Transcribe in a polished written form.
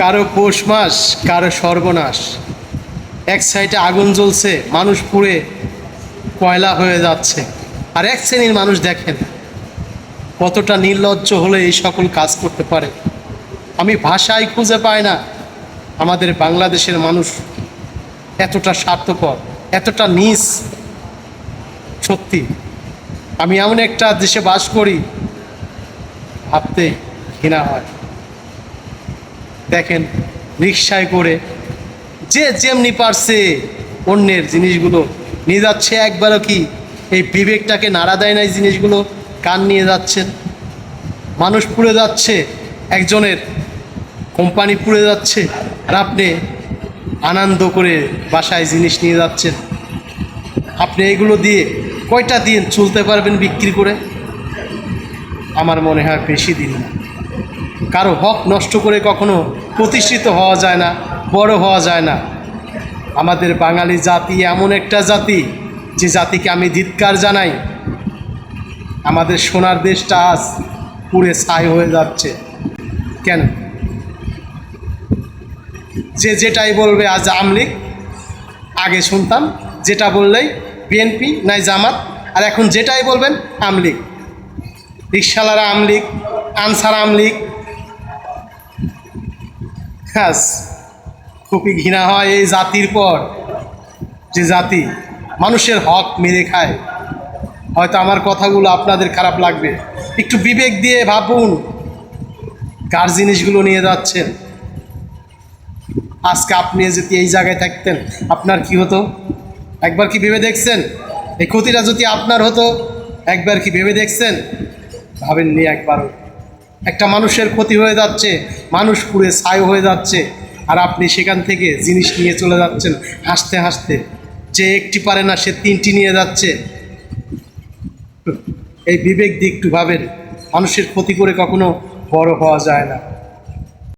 কারো পৌষ মাস, কারো সর্বনাশ। এক সাইডে আগুন জ্বলছে, মানুষ পুড়ে কয়লা হয়ে যাচ্ছে, আর এক শ্রেণীর মানুষ দেখেন কতটা নির্লজ্জ হলে এই সকল কাজ করতে পারে। আমি ভাষাই খুঁজে পাই না আমাদের বাংলাদেশের মানুষ এতটা স্বার্থপর, এতটা নীচ। সত্যি আমি এমন একটা দেশে বাস করি, ভাবতে ঘৃণা হয়। দেখেন রিকশায় করে যে যেমনি পারছে অন্যের জিনিসগুলো নিয়ে যাচ্ছে, একবারও কি এই বিবেকটাকে নাড়া দেয় না? এই জিনিসগুলো কান নিয়ে যাচ্ছেন, মানুষ পুড়ে যাচ্ছে, একজনের কোম্পানি পুড়ে যাচ্ছে, আর আপনি আনন্দ করে বাসায় জিনিস নিয়ে যাচ্ছেন। আপনি এগুলো দিয়ে কয়টা দিন চলতে পারবেন বিক্রি করে? আমার মনে হয় বেশি দিন না। কারো হক নষ্ট করে কখনো প্রতিষ্ঠিত হওয়া যায় না, বড় হওয়া যায় না। আমাদের বাঙালি জাতি এমন একটা জাতি, যে জাতিকে আমি ধিক্কার জানাই। আমাদের সোনার দেশটা আজ পুড়ে ছাই হয়ে যাচ্ছে কেন? যে যেটাই বলবে, আজ আমলিগ, আগে শুনতাম যেটা বললেই বিএনপি নাই জামাত, আর এখন যেটাই বলবেন আমলিগ। রিকশালারা আমলিগ, আনসার আমলিগ। হ্যাঁ, খুবই ঘৃণা হয় এই জাতির পর, যে জাতি মানুষের হক মেরে খায়। হয়তো আমার কথাগুলো আপনাদের খারাপ লাগবে, একটু বিবেক দিয়ে ভাবুন কার জিনিসগুলো নিয়ে যাচ্ছেন। আজকে আপনি যদি এই জায়গায় থাকতেন আপনার কি হতো? একবার কি ভেবে দেখছেন? এই ক্ষতিটা যদি আপনার হতো, একবার কি ভেবে দেখছেন? ভাবেননি একবারও। একটা মানুষের ক্ষতি হয়ে যাচ্ছে, মানুষ পুড়ে ছাই হয়ে যাচ্ছে, আর আপনি সেখান থেকে জিনিস নিয়ে চলে যাচ্ছেন হাসতে হাসতে। যে একটি পারে না সে তিনটি নিয়ে যাচ্ছে। এই বিবেক দিয়ে একটু ভাবেন, মানুষের ক্ষতি করে কখনো বড় হওয়া যায় না।